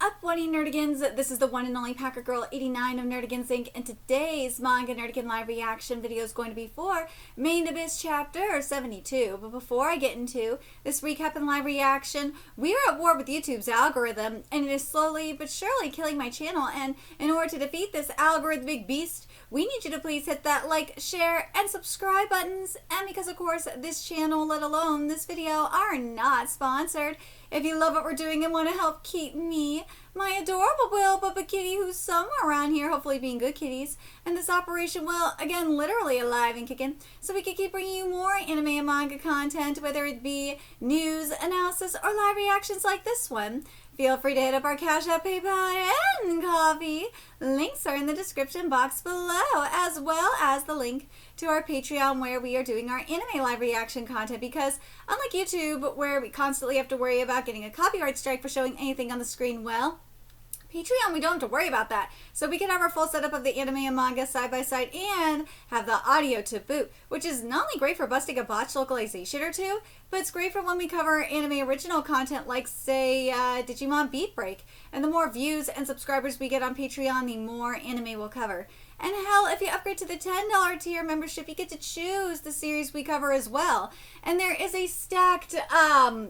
up, Bunny Nerdigans? This is the one and only Packer Girl 89 of Nerdigans Inc. And today's Manga Nerdigan live reaction video is going to be for Main Abyss Chapter 72. But before I get into this recap and live reaction, we are at war with YouTube's algorithm, and it is slowly but surely killing my channel. And in order to defeat this algorithmic beast, we need you to please hit that like, share, and subscribe buttons. And because, of course, this channel, let alone this video, are not sponsored, if you love what we're doing and want to help keep me, my adorable Will Bubba Kitty, who's somewhere around here, hopefully being good kitties, and this operation, well, again, literally alive and kicking, so we can keep bringing you more anime and manga content, whether it be news, analysis, or live reactions like this one. Feel free to hit up our Cash App, PayPal, and Coffee. Links are in the description box below, as well as the link to our Patreon where we are doing our anime live reaction content, because unlike YouTube, where we constantly have to worry about getting a copyright strike for showing anything on the screen, well, Patreon, we don't have to worry about that. So we can have our full setup of the anime and manga side by side and have the audio to boot, which is not only great for busting a botch localization or two, but it's great for when we cover anime original content like, say, Digimon Beat Break. And the more views and subscribers we get on Patreon, the more anime we'll cover. And hell, if you upgrade to the $10 tier membership, you get to choose the series we cover as well. And there is a stacked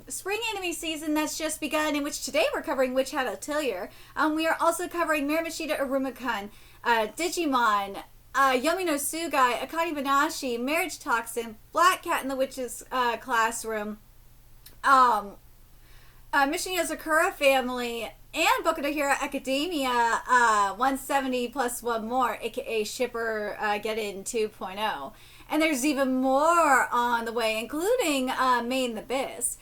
spring anime season that's just begun, in which today we're covering Witch Hat Atelier. We are also covering Miramashita Iruma-kun, Digimon, Yomi no Sugai, Akane Banashi, Marriage Toxin, Black Cat in the Witch's Classroom, Mission Yozakura Family, and Boku no Hero Academia 170 plus one more, aka Shipper Get In 2.0. And there's even more on the way, including Main Abyss.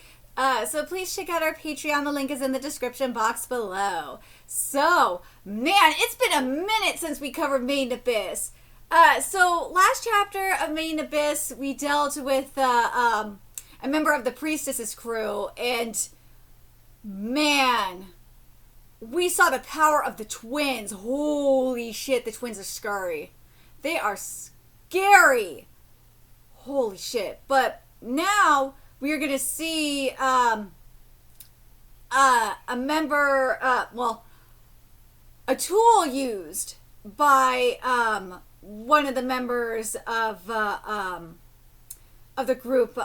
So please check out our Patreon. The link is in the description box below. So, man, it's been a minute since we covered Main Abyss. So last chapter of Main Abyss, we dealt with a member of the Priestess's crew, and man, we saw the power of the twins. Holy shit, the twins are scary. They are scary. Holy shit. But now we are going to see a member, well, a tool used by one of the members of the group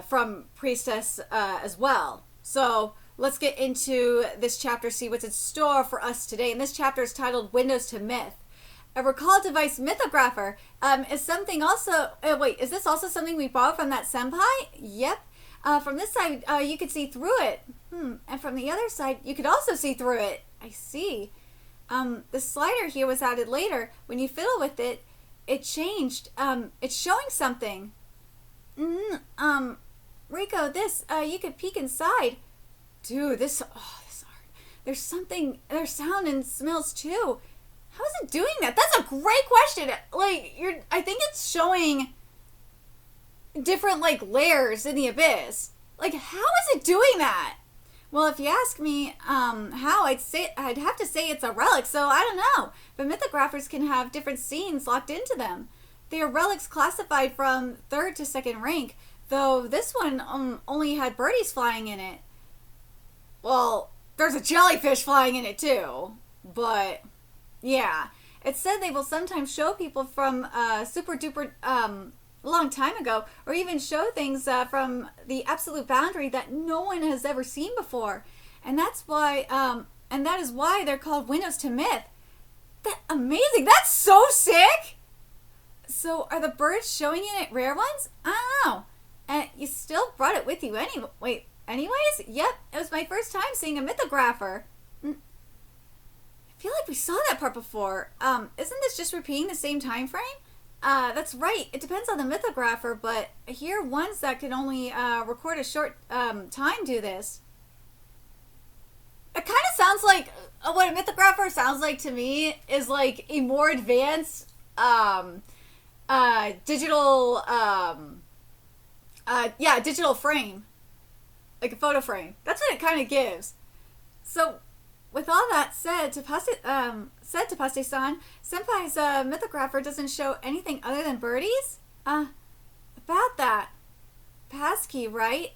from Priestess as well. So let's get into this chapter, see what's in store for us today. And this chapter is titled Windows to Myth. A recall device Mythographer is something also... wait, is this also something we borrowed from that senpai? Yep. From this side, you could see through it. And from the other side, you could also see through it. I see. The slider here was added later. When you fiddle with it, it changed. It's showing something. Rico, this, you could peek inside. Dude, this art. There's something, there's sound and smells too. How is it doing that? That's a great question. Like, I think it's showing different, like, layers in the abyss. Like, how is it doing that? Well, if you ask me how, I'd have to say it's a relic, so I don't know. But mythographers can have different scenes locked into them. They are relics classified from 3rd to 2nd rank, though this one only had birdies flying in it. Well, there's a jellyfish flying in it too, but yeah. It said they will sometimes show people from super duper long time ago, or even show things from the absolute boundary that no one has ever seen before. And that's why, and that is why they're called Windows to Myth. That's amazing. That's so sick. So are the birds showing in it rare ones? I don't know. And you still brought it with you anyway. Wait. Anyways, yep, it was my first time seeing a mythographer. I feel like we saw that part before. Isn't this just repeating the same time frame? That's right. It depends on the mythographer, but I hear ones that can only record a short time do this. It kind of sounds like what a mythographer sounds like to me is like a more advanced digital digital frame. Like a photo frame. That's what it kind of gives. So, with all that said, Tapaste-san, Senpai's mythographer doesn't show anything other than birdies? About that. Passkey, right?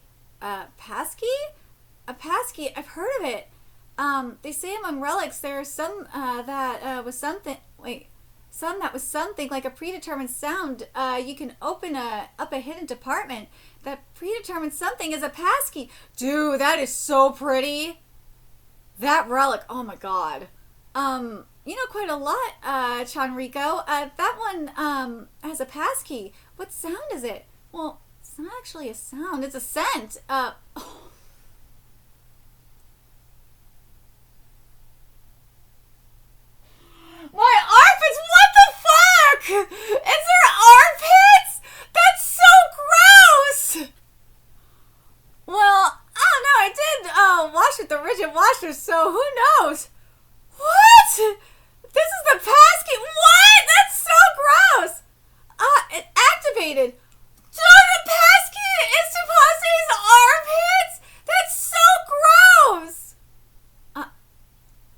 Passkey? A passkey, I've heard of it. They say among relics there are some that was something. Wait, some that was something like a predetermined sound. You can open up a hidden department. That predetermined something is a passkey. Dude, that is so pretty. That relic. Oh my god. You know quite a lot, Chanrico. That one has a passkey. What sound is it? Well, it's not actually a sound. It's a scent. Oh. My armpits? What the fuck? Is there armpits? That's so gross. Well, I don't know. I did wash with the rigid washer, so who knows? What? This is the passkey. What? That's so gross. It activated. Dude, the passkey is supposed to be his armpits? That's so gross.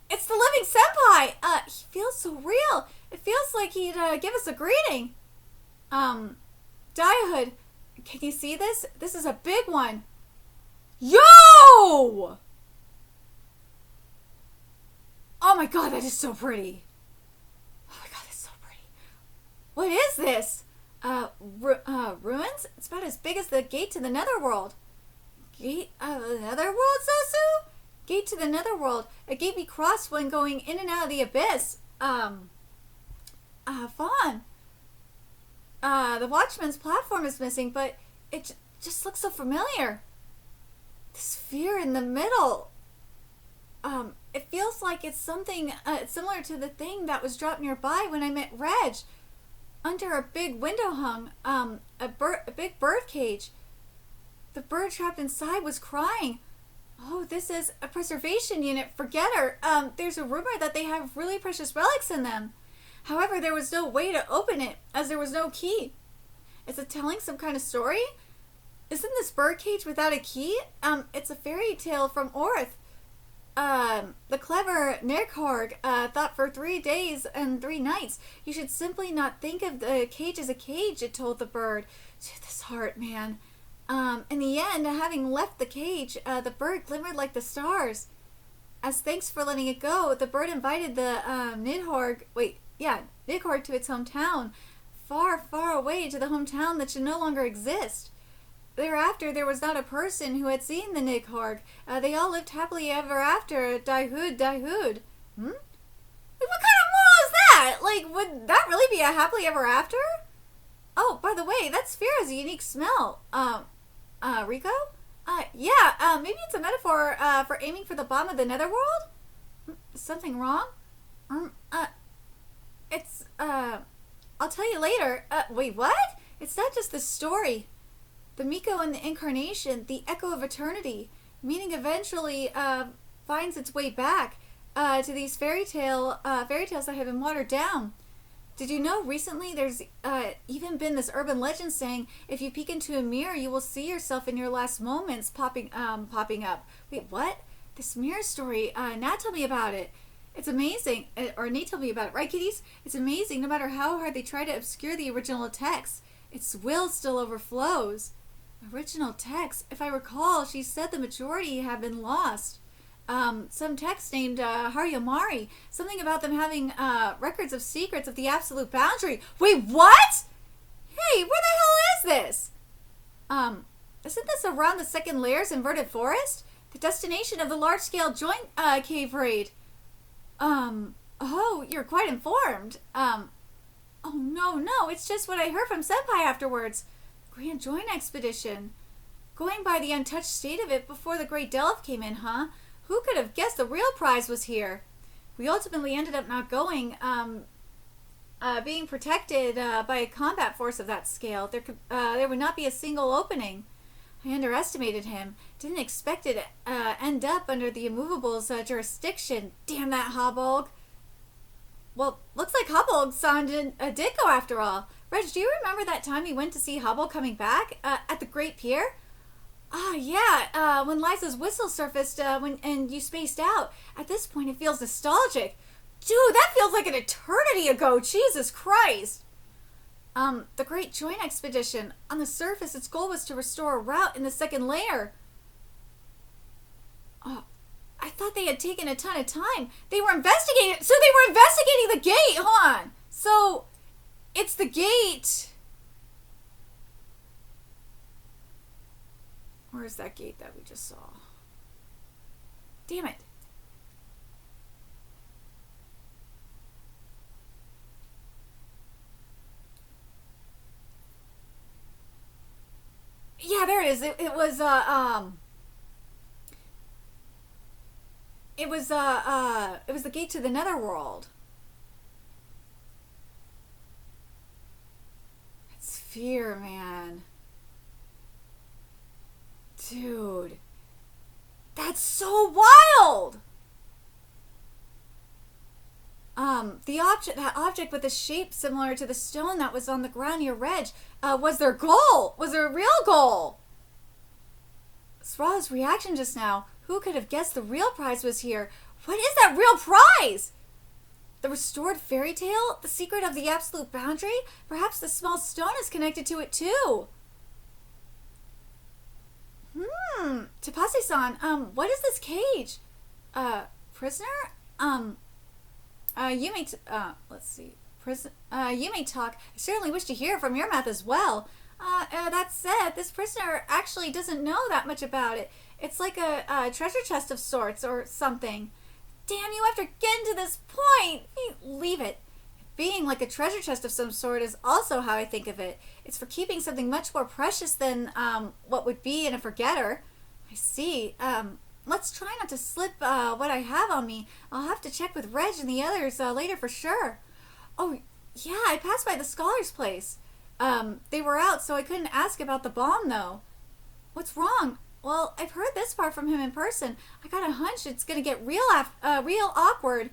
It's the living senpai. He feels so real. It feels like he'd give us a greeting. Diahood, can you see this? This is a big one. Yo! Oh my god, that is so pretty. Oh my god, that's so pretty. What is this? Ruins? It's about as big as the gate to the netherworld. Gate of the netherworld, Sosu? Gate to the netherworld. A gate we crossed when going in and out of the abyss. Fawn. The watchman's platform is missing, but it just looks so familiar. The sphere in the middle. It feels like it's something similar to the thing that was dropped nearby when I met Reg. Under a big window hung a big bird cage. The bird trapped inside was crying. Oh, this is a preservation unit for Getter. There's a rumor that they have really precious relics in them. However, there was no way to open it, as there was no key. Is it telling some kind of story? Isn't this birdcage without a key? It's a fairy tale from Orth. The clever Nerkhorg thought for 3 days and 3 nights you should simply not think of the cage as a cage, it told the bird. Dude, this heart, man. In the end, having left the cage, the bird glimmered like the stars. As thanks for letting it go, the bird invited the Nidhorg to its hometown, far, far away to the hometown that should no longer exist. Thereafter, there was not a person who had seen the Nidhorg. They all lived happily ever after. Daihood. What kind of moral is that? Like, would that really be a happily ever after? Oh, by the way, that sphere has a unique smell. Rico? Yeah, maybe it's a metaphor, for aiming for the bottom of the netherworld? Something wrong? I'll tell you later. Wait, what? It's not just the story. The Miko and the incarnation, the echo of eternity, meaning eventually, finds its way back, to these fairy tales that have been watered down. Did you know recently there's even been this urban legend saying if you peek into a mirror you will see yourself in your last moments popping up. Wait, what? This mirror story, Nat told me about it. It's amazing. Or Nate told me about it, right kitties? It's amazing no matter how hard they try to obscure the original text. Its will still overflows. Original text? If I recall, she said the majority have been lost. Some text named Haryamari. Something about them having records of secrets of the absolute boundary. Wait, what? Hey, where the hell is this? Isn't this around the second layer's inverted forest? The destination of the large-scale joint cave raid. Oh, you're quite informed. Oh, no, it's just what I heard from Senpai afterwards. Grand Joint Expedition. Going by the untouched state of it before the Great Delph came in, huh? Who could have guessed the real prize was here? We ultimately ended up not going, being protected by a combat force of that scale. There would not be a single opening. I underestimated him. Didn't expect it to end up under the Immovable's jurisdiction. Damn that Hobolg. Well, looks like Hobolg did go after all. Reg, do you remember that time we went to see Hobolg coming back at the Great Pier? Yeah, when Liza's whistle surfaced and you spaced out. At this point, it feels nostalgic. Dude, that feels like an eternity ago. Jesus Christ. The Great Joint Expedition. On the surface, its goal was to restore a route in the second layer. Oh, I thought they had taken a ton of time. They were investigating. So they were investigating the gate. Hold on. So it's the gate. Where's that gate that we just saw? Damn it. Yeah, there it is. It was the gate to the netherworld. It's fear, man. Dude. That's so wild. That object with a shape similar to the stone that was on the ground near Reg, was their goal. Was their real goal. Swallow's reaction just now. Who could have guessed the real prize was here? What is that real prize? The restored fairy tale? The secret of the absolute boundary? Perhaps the small stone is connected to it too. Tapase-san, what is this cage? Prisoner? Let's see. You may talk. I certainly wish to hear from your mouth as well. That said, this prisoner actually doesn't know that much about it. It's like a treasure chest of sorts or something. Damn you, after getting to this point, leave it. Being like a treasure chest of some sort is also how I think of it. It's for keeping something much more precious than what would be in a forgetter. I see. Let's try not to slip what I have on me. I'll have to check with Reg and the others later for sure. Oh, yeah, I passed by the scholar's place. They were out, so I couldn't ask about the bomb, though. What's wrong? Well, I've heard this part from him in person. I got a hunch it's gonna get real awkward.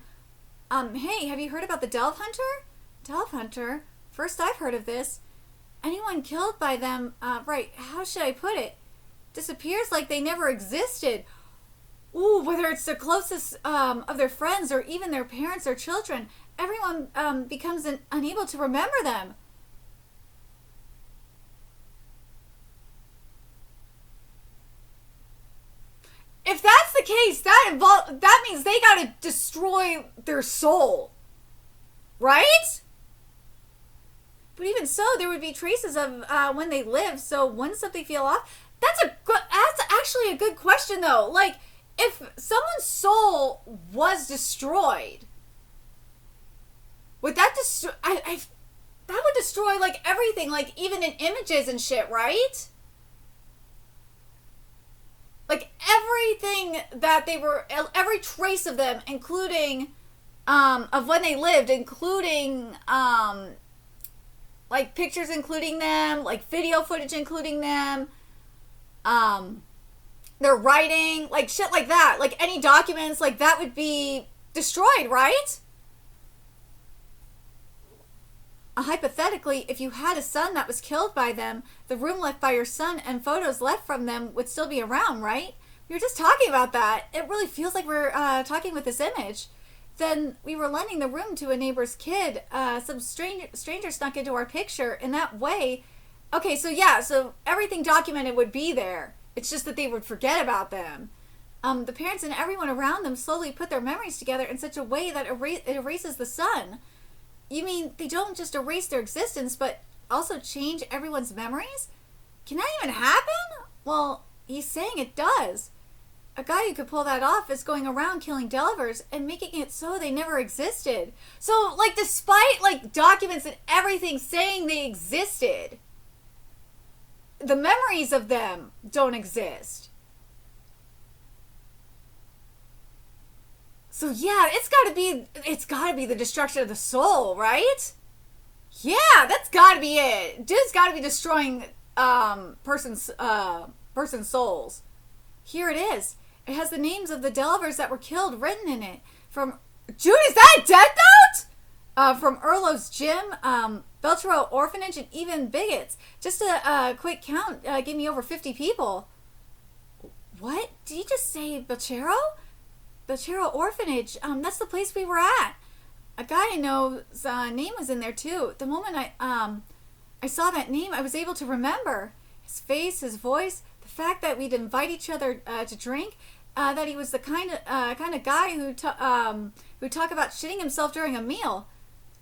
Hey, have you heard about the Delve Hunter? Delve Hunter? First I've heard of this. Anyone killed by them, right, how should I put it? Disappears like they never existed. Ooh, whether it's the closest of their friends or even their parents or children, everyone becomes unable to remember them. If that's the case, that means they gotta destroy their soul, right? But even so, there would be traces of when they lived. So wouldn't something feel off? That's actually a good question, though. Like, if someone's soul was destroyed, would that destroy? That would destroy like everything, like even in images and shit, right? Like everything that they were, every trace of them, including of when they lived, including like pictures including them, like video footage including them, their writing, like shit like that, like any documents, like that would be destroyed, right? Hypothetically, if you had a son that was killed by them, the room left by your son and photos left from them would still be around, right? We were just talking about that. It really feels like we're talking with this image. Then we were lending the room to a neighbor's kid. Some stranger snuck into our picture in that way. Okay, so yeah, so everything documented would be there. It's just that they would forget about them. The parents and everyone around them slowly put their memories together in such a way that it erases the son. You mean they don't just erase their existence, but also change everyone's memories? Can that even happen? Well, he's saying it does. A guy who could pull that off is going around killing Delvers and making it so they never existed. So, like, despite, like, documents and everything saying they existed, the memories of them don't exist. So yeah, it's gotta be the destruction of the soul, right? Yeah, that's gotta be it. Dude's gotta be destroying person's souls. Here it is. It has the names of the Delvers that were killed written in it. From Jude, is that a death note? From Erlo's Gym, Belchero Orphanage, and even Bigots. Just a quick count gave me over 50 people. What? Did you just say Belchero? Belchero Orphanage, that's the place we were at. A guy I know's name was in there too. The moment I saw that name, I was able to remember. His face, his voice, the fact that we'd invite each other to drink, that he was the kind of guy who talk about shitting himself during a meal.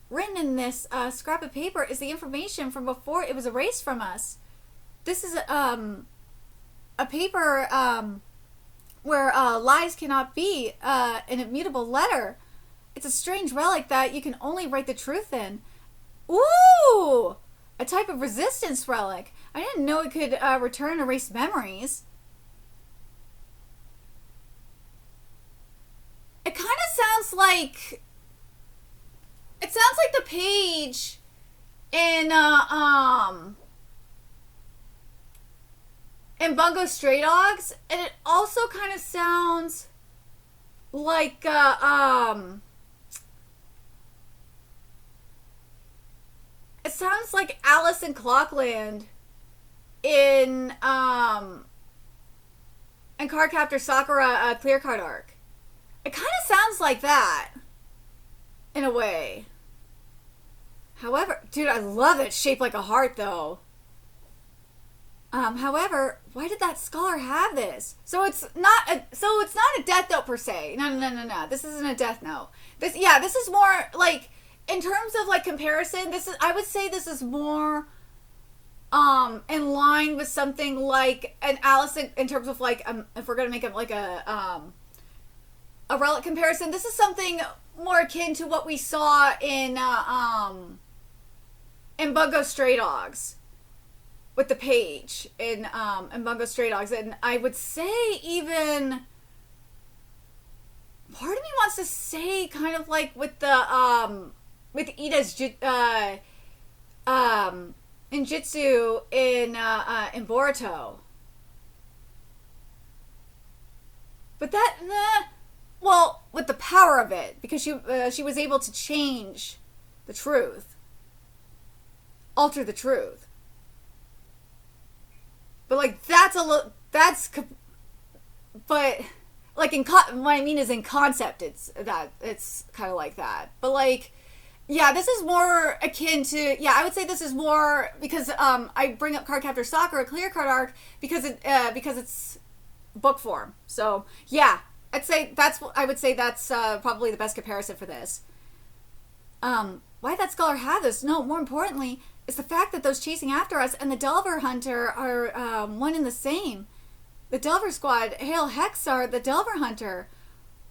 Written in this scrap of paper is the information from before it was erased from us. This is a paper where lies cannot be an immutable letter. It's a strange relic that you can only write the truth in. Ooh! A type of resistance relic. I didn't know it could return erased memories. It kind of sounds like... It sounds like the page in Bungo Stray Dogs, and it also kind of sounds like it sounds like Alice in Clockland in Cardcaptor Sakura Clear Card arc. It kind of sounds like that in a way. However, dude, I love it shaped like a heart though. However, why did that scholar have this? So it's not a death note per se. No. This isn't a death note. This is more like, in terms of like comparison, I would say this is more in line with something like an Alice in terms of like if we're gonna make it like a relic comparison, this is something more akin to what we saw in Bungo Stray Dogs. With the page in Bungo Stray Dogs. And I would say even... Part of me wants to say kind of like with the... with Ida's in Jutsu in Boruto. But that... well, with the power of it. Because she was able to change the truth. Alter the truth. But like but like what I mean is in concept it's kind of like that. But like, yeah, this is more akin to, I would say this is more because I bring up Cardcaptor Sakura Clear Card arc because it's book form. So yeah, I would say that's probably the best comparison for this. Why that scholar have this? No, more importantly, is the fact that those chasing after us and the Delver Hunter are one and the same. The Delver Squad, Hail Hex, are the Delver Hunter.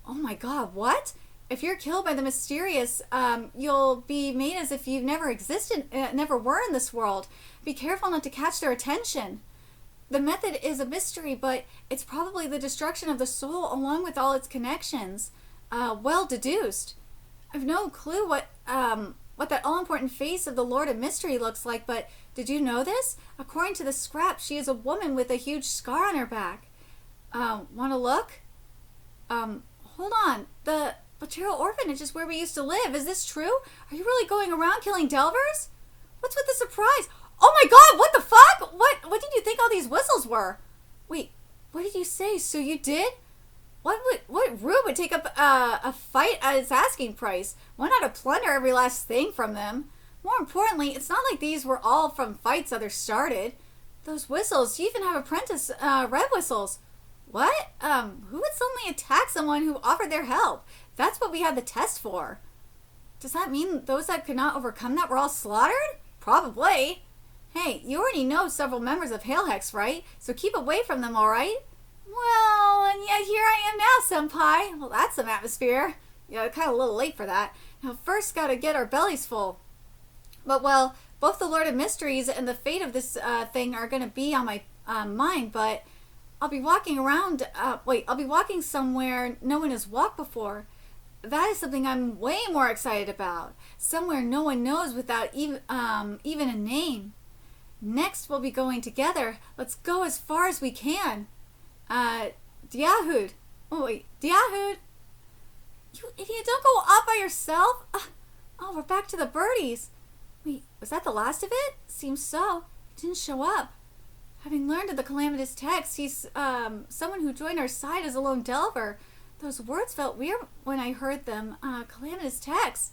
Oh my god, what? If you're killed by the mysterious, you'll be made as if you've never existed, never were in this world. Be careful not to catch their attention. The method is a mystery, but it's probably the destruction of the soul along with all its connections. Well deduced. I've no clue what that all-important face of the Lord of Mystery looks like, but did you know this? According to the scrap, she is a woman with a huge scar on her back. Want to look? Hold on. The Botero Orphanage is where we used to live. Is this true? Are you really going around killing Delvers? What's with the surprise? Oh my god, what the fuck? What did you think all these whistles were? Wait, what did you say? So you did? What room would take up a fight at its asking price? Why not to plunder every last thing from them? More importantly, it's not like these were all from fights others started. Those whistles, you even have apprentice red whistles. What? Who would suddenly attack someone who offered their help? That's what we had the test for. Does that mean those that could not overcome that were all slaughtered? Probably. Hey, you already know several members of Hail Hex, right? So keep away from them, alright? Well, and yet here I am now, Senpai. Well, that's some atmosphere. Yeah, kind of a little late for that. Now, first gotta get our bellies full. But, well, both the Lord of Mysteries and the fate of this thing are gonna be on my mind, but I'll be walking around, I'll be walking somewhere no one has walked before. That is something I'm way more excited about. Somewhere no one knows without even a name. Next, we'll be going together. Let's go as far as we can. Diahud. Oh, wait. Diahud? You idiot, don't go up by yourself. Oh, we're back to the birdies. Wait, was that the last of it? Seems so. It didn't show up. Having learned of the Calamitous text, he's someone who joined our side as a lone delver. Those words felt weird when I heard them. Calamitous text.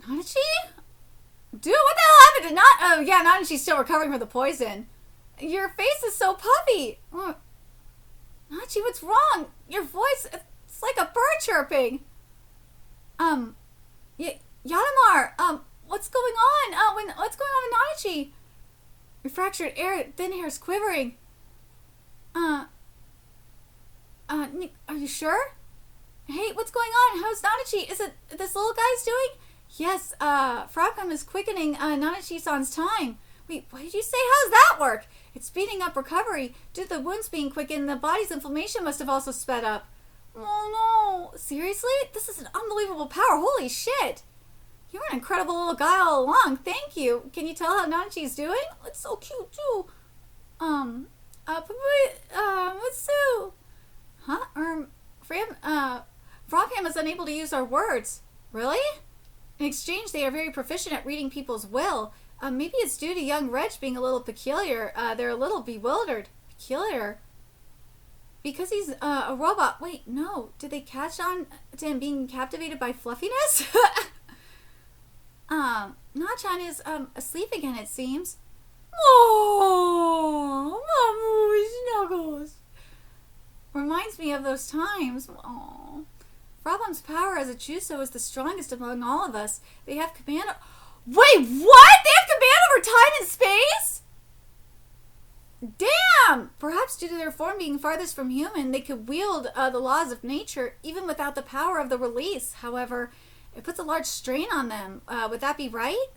Nanachi? Dude, what the hell happened to Nanachi's still recovering from the poison. Your face is so puffy. Nanachi, what's wrong? Your voice, it's like a bird chirping. Yanamar, what's going on? What's going on with Nanachi? Your fractured air, thin hair's quivering. Are you sure? Hey, what's going on? How's Nanachi? Is it this little guy's doing? Yes, Frapam is quickening Nanachi-san's time. Wait, what did you say? How does that work? It's speeding up recovery. Due to the wounds being quickened, the body's inflammation must have also sped up. Oh no. Seriously? This is an unbelievable power. Holy shit. You're an incredible little guy all along. Thank you. Can you tell how Nanachi's doing? It's so cute too. Mitsu. Huh? Frapam is unable to use our words. Really? In exchange, they are very proficient at reading people's will. Maybe it's due to young Reg being a little peculiar. They're a little bewildered. Peculiar? Because he's a robot. Wait, no. Did they catch on to him being captivated by fluffiness? Nachan is asleep again, it seems. Oh, Mamu snuggles. Reminds me of those times. Oh. Frapam's power as a Juso is the strongest among all of us. They have command. Wait, what? They have command over time and space? Damn! Perhaps due to their form being farthest from human, they could wield the laws of nature even without the power of the release. However, it puts a large strain on them. Would that be right?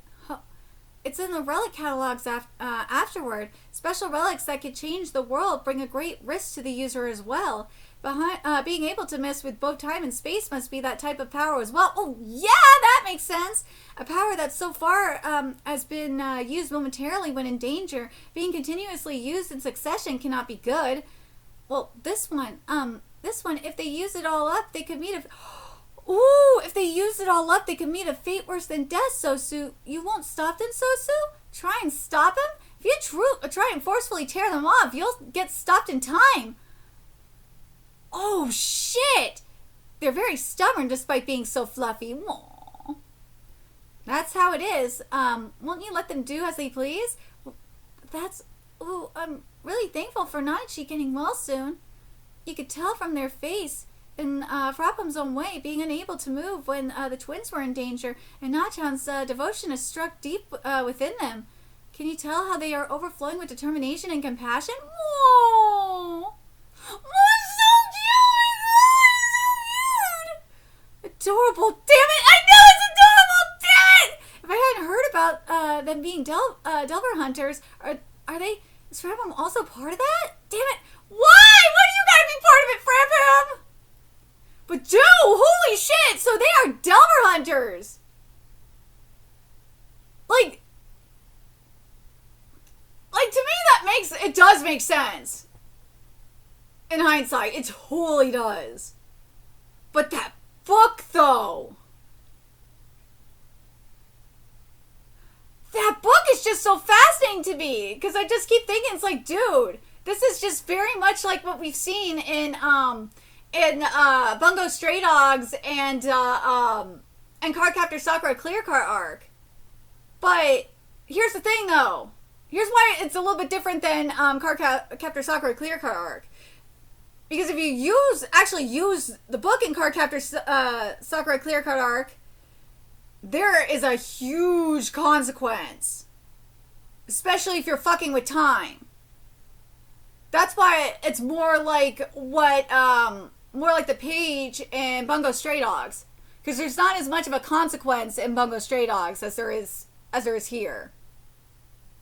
It's in the relic catalogs afterward. Special relics that could change the world bring a great risk to the user as well. Being able to mess with both time and space must be that type of power as well. Oh, yeah, that makes sense. A power that so far has been used momentarily when in danger. Being continuously used in succession cannot be good. Well, this one, if they use it all up, they could meet a... Ooh, if they use it all up, they could meet a fate worse than death, Sosu. You won't stop them, Sosu? Try and stop them? If you try and forcefully tear them off, you'll get stopped in time. Oh, shit! They're very stubborn despite being so fluffy. Aww. That's how it is. Won't you let them do as they please? Ooh, I'm really thankful for Nanachi getting well soon. You could tell from their face, in Frapam's own way, being unable to move when the twins were in danger, and Nachan's devotion is struck deep within them. Can you tell how they are overflowing with determination and compassion? Whoa! Adorable, damn it! I know it's adorable, damn it! If I hadn't heard about them being Delver hunters, is Frapam also part of that? Damn it! Why? Why do you gotta be part of it, Frapam? But dude, holy shit! So they are Delver hunters. Like to me it does make sense. In hindsight, it totally does. But that book, though. That book is just so fascinating to me. Because I just keep thinking, it's like, dude, this is just very much like what we've seen in Bungo Stray Dogs and Cardcaptor Sakura Clear Card arc. But here's the thing, though. Here's why it's a little bit different than Cardcaptor Sakura Clear Card arc. Because if you actually use the book in Cardcaptor Sakura Clear Card arc, there is a huge consequence. Especially if you're fucking with time. That's why it's more like more like the page in Bungo Stray Dogs. Because there's not as much of a consequence in Bungo Stray Dogs as there is here.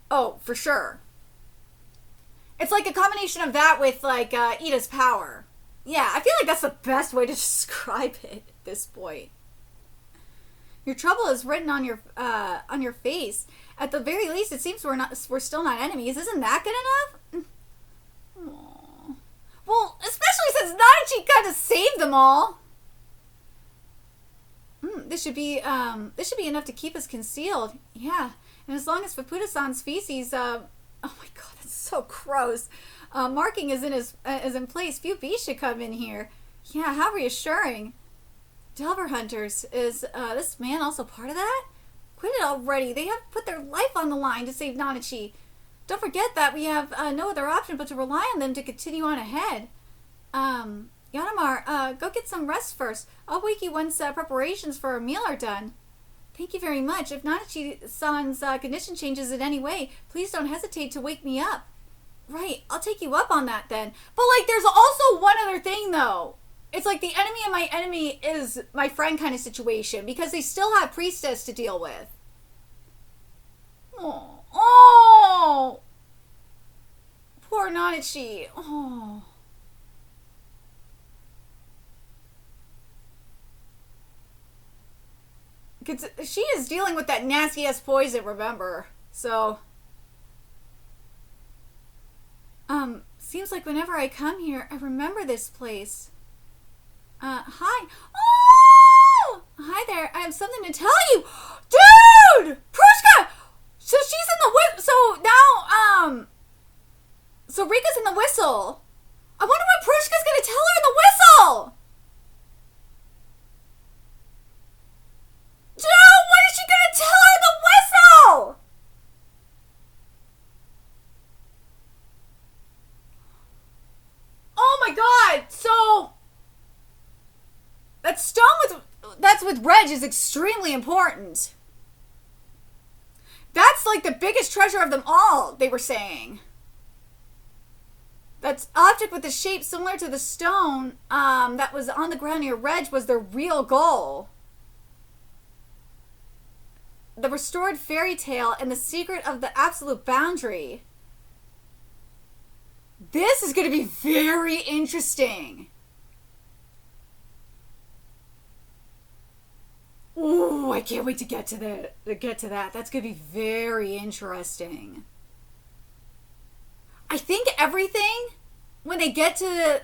Oh, for sure. It's like a combination of that with like Ida's power. Yeah, I feel like that's the best way to describe it at this point. Your trouble is written on your face. At the very least, it seems we're still not enemies. Isn't that good enough? Aww. Well, especially since Nanachi kind of saved them all. This should be enough to keep us concealed. Yeah, and as long as Faputa-san's feces, oh my god, that's so gross. Marking is in place. Few beasts should come in here. Yeah, how reassuring. Delver hunters, is this man also part of that? Quit it already. They have put their life on the line to save Nanachi. Don't forget that we have no other option but to rely on them to continue on ahead. Yanamar, go get some rest first. I'll wake you once preparations for a meal are done. Thank you very much. If Nanachi-san's condition changes in any way, please don't hesitate to wake me up. Right, I'll take you up on that then. But, like, there's also one other thing, though. It's like the enemy of my enemy is my friend kind of situation, because they still have Priestess to deal with. Oh. Oh! Poor Nanachi. Oh. She is dealing with that nasty-ass poison, remember. So... seems like whenever I come here, I remember this place. Hi. Oh! Hi there. I have something to tell you. Dude! Prushka! So she's in the so now, so Rika's in the whistle. I wonder what Prushka's gonna tell her in the whistle! Dude, what is she gonna tell her in the whistle? Oh my god! So that stone that's with Reg is extremely important. That's like the biggest treasure of them all, they were saying. That object with the shape similar to the stone that was on the ground near Reg was their real goal. The restored fairy tale and the secret of the absolute boundary. This is going to be very interesting. Ooh, I can't wait to get to that. That's going to be very interesting. I think everything, when they get to,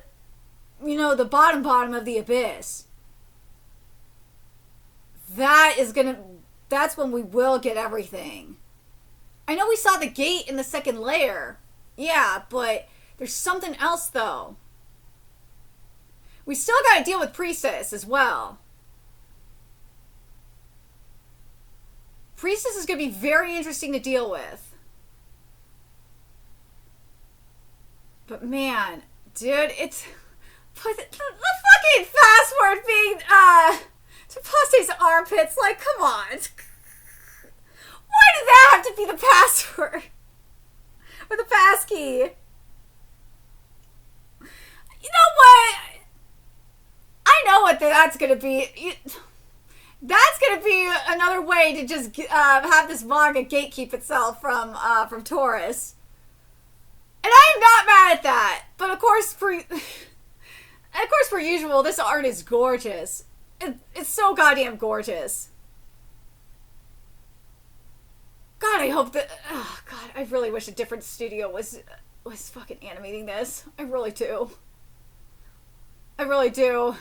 you know, the bottom of the abyss, that's when we will get everything. I know we saw the gate in the second layer. Yeah, but there's something else, though. We still got to deal with Priestess as well. Priestess is going to be very interesting to deal with. But man, dude, it's... The fucking password being, to Paste's armpits, like, come on. Why does that have to be the password? Or the passkey? You know what? I know what that's gonna be. That's gonna be another way to just have this manga gatekeep itself from Taurus. And I am not mad at that. But of course, per usual, this art is gorgeous. It's so goddamn gorgeous. God, I hope that... Oh, God, I really wish a different studio was fucking animating this. I really do. I really do.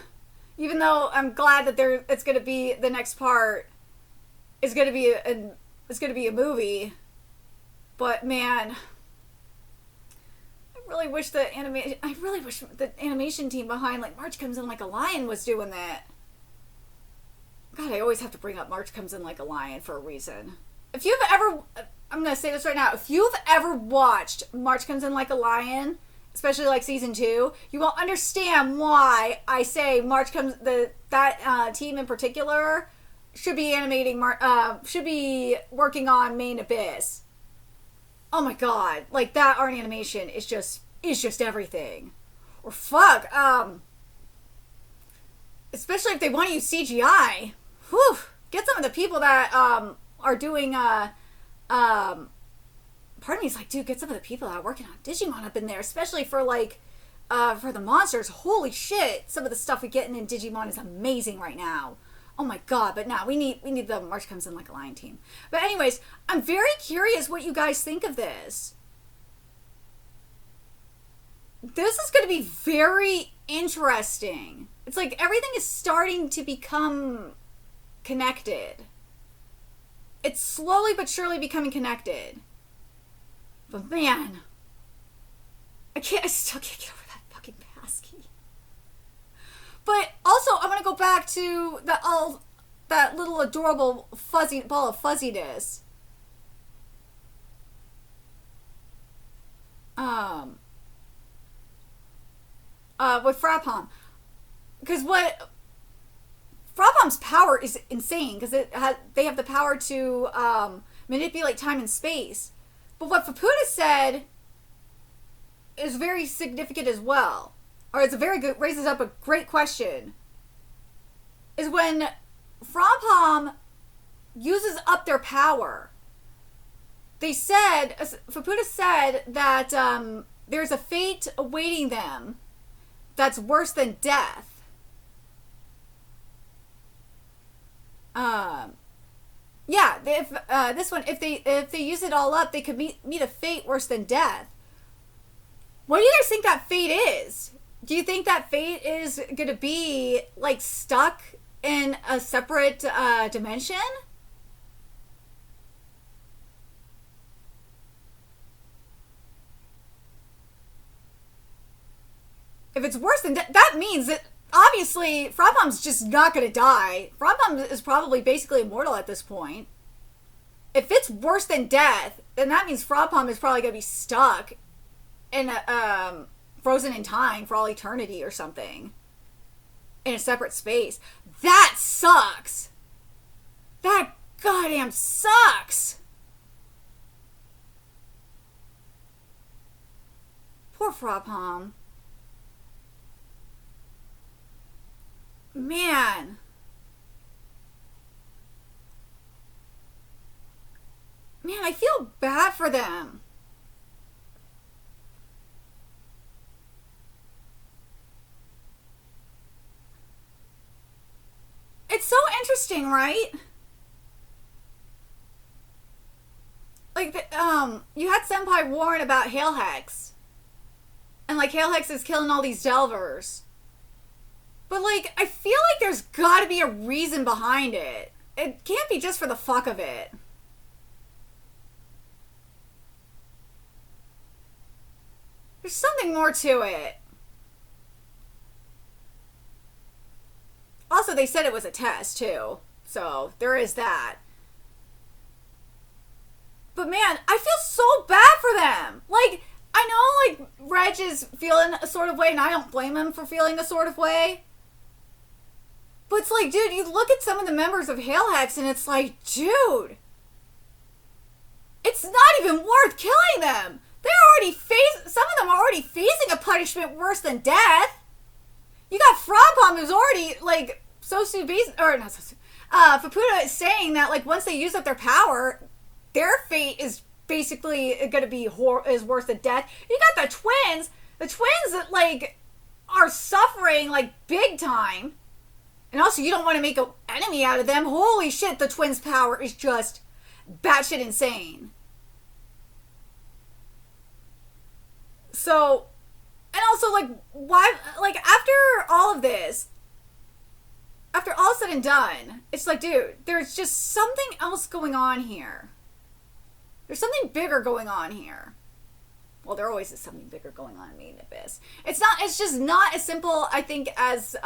Even though I'm glad that it's going to be... The next part is going to be a movie. But, man... I really wish the animation team behind, like, March Comes In Like a Lion was doing that. God, I always have to bring up March Comes In Like a Lion for a reason. If you've ever, I'm going to say this right now, if you've ever watched March Comes In Like a Lion, especially like season 2, you will understand why I say that team in particular should be should be working on Main Abyss. Oh my god, like that art animation is just everything. Or fuck, especially if they want to use CGI. Whew, get some of the people that are doing part of me is like, dude, get some of the people that are working on Digimon up in there, especially for like for the monsters. Holy shit, some of the stuff we get in Digimon is amazing right now. Oh my god, but now we need the March Comes In Like a Lion team. But anyways, I'm very curious what you guys think of this. This is going to be very interesting. It's like everything is starting to become connected. It's slowly but surely becoming connected. But man, I still can't get over that fucking passkey. But also, I'm gonna go back to that little adorable fuzzy ball of fuzziness. with Frapom. Because what Frapom's power is insane, because they have the power to manipulate time and space. But what Faputa said is very significant as well, or it's a very good, raises up a great question. Is when Frapom uses up their power. They said, Faputa said that there's a fate awaiting them that's worse than death. Yeah, if they use it all up, they could meet a fate worse than death. What do you guys think that fate is? Do you think that fate is gonna be like stuck in a separate dimension? If it's worse than that means that obviously Frapom's just not gonna die. Frapom is probably basically immortal at this point. If it's worse than death, then that means Frapom is probably gonna be stuck in a frozen in time for all eternity or something, in a separate space. That sucks. That goddamn sucks. Poor Frapom. Man. Man, I feel bad for them. It's so interesting, right? Like, you had Senpai warn about Hail Hex. And, like, Hail Hex is killing all these Delvers. But, like, I feel like there's gotta be a reason behind it. It can't be just for the fuck of it. There's something more to it. Also, they said it was a test, too. So, there is that. But, man, I feel so bad for them. Like, I know, like, Reg is feeling a sort of way, and I don't blame him for feeling a sort of way. But it's like, dude, you look at some of the members of Hail Hex, and it's like, dude, it's not even worth killing them. They're already some of them are already facing a punishment worse than death. You got Frapom, who's already, like, Faputa is saying that, like, once they use up their power, their fate is basically going to be is worse than death. You got the twins that, like, are suffering, like, big time. And also, you don't want to make an enemy out of them. Holy shit, the twins' power is just batshit insane. So, and also, like, why, like, after all of this, after all said and done, it's like, dude, there's just something else going on here. There's something bigger going on here. Well, there always is something bigger going on in Main Abyss. It's just not as simple, I think, as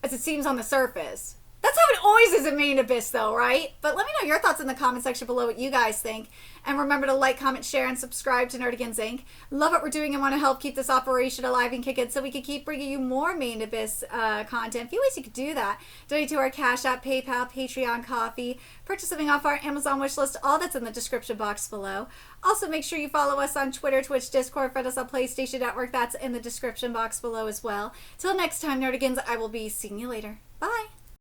it seems on the surface. That's how it always is in Main Abyss, though, right? But let me know your thoughts in the comment section below, what you guys think. And remember to like, comment, share, and subscribe to Nerdigans Inc. Love what we're doing and want to help keep this operation alive and kicking so we can keep bringing you more Main Abyss content. A few ways you could do that. Donate to our Cash App, PayPal, Patreon, Coffee. Purchase something off our Amazon wishlist. All that's in the description box below. Also, make sure you follow us on Twitter, Twitch, Discord, friend us on PlayStation Network. That's in the description box below as well. Till next time, Nerdigans, I will be seeing you later. Bye!